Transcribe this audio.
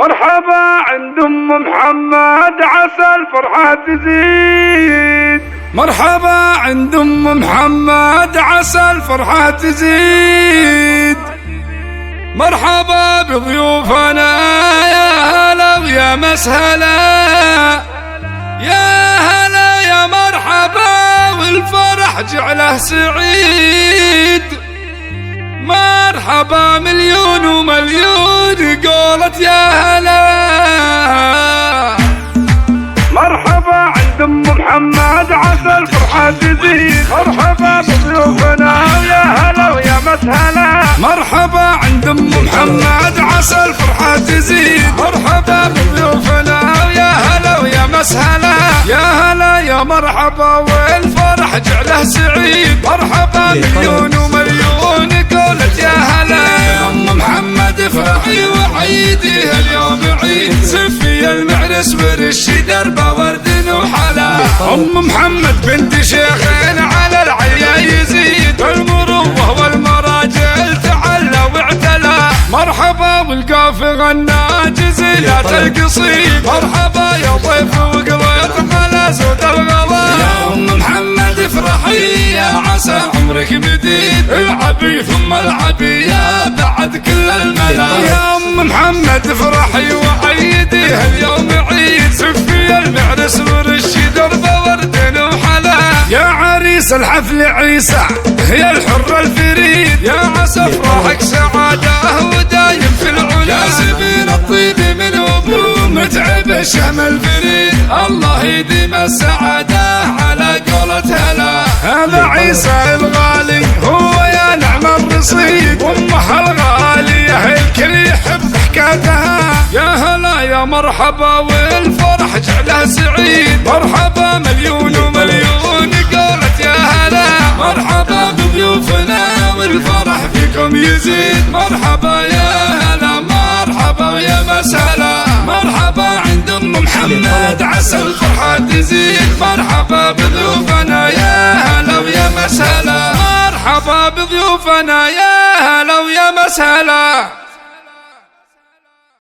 مرحبا عند ام محمد عسى الفرحة تزيد. مرحبا عند ام محمد عسى الفرحة تزيد. مرحبا بضيوفنا يا هلا ويا مسهلا، يا هلا يا مرحبا والفرح جعله سعيد. مرحبا مليون ومليون قولت يا هلا. مرحبا عند ام محمد عسى الفرحة تزيد. مرحبا بضيوفنا ويا هلا ويا مسهلا. مرحبا عند ام محمد عسى الفرحة تزيد. مرحبا بضيوفنا ويا هلا ويا مسهلا، يا هلا يا مرحبا والفرح جعله سعيد. مرحبا مليون ومليون قولت يا هلا. يا ام محمد افرحي وعيدي هاليوم عيد، سفي المعرس ورشي دربه ورد وحلا. ام محمد بنت شيخين على العيا يزيد، المروه والمراجل تعلى واعتلى. مرحبا والقاف غنى جزيلات القصيد. مرحبا يا ضيف وقضيت على زود الغلا. يا ام محمد افرحي يا عسى عمرك بديد، العبي ثم العبي يا بعد كل الملا. يا ام محمد افرحي وعيدي هاليوم عيد، سفي المعرس ورشي دربه ورد وحلا. يا عريس الحفل عيسى يا الحر الفريد، يا عسى افراحك سعاده ودايم في العلا. يا سبيل الطيب من ابو متعب الشهم الفريد، الله يديم السعاده على قولة هلا. هذا عيسى الغالي هو يا نعم الرصيد، امه الغاليه الكل يحب حكايتها. يا هلا يا مرحبا والفرح جعله سعيد. مرحبا مليون ومليون قولت يا هلا. مرحبا بضيوفنا والفرح فيكم يزيد. مرحبا يا هلا مرحبا يا مسهلا. مرحبا عند ام محمد عسى الفرحة تزيد. مرحبا بضيوفنا يا هلا ويا مسهلا. مرحبا بضيوفنا يا هلا ويا مسهلا.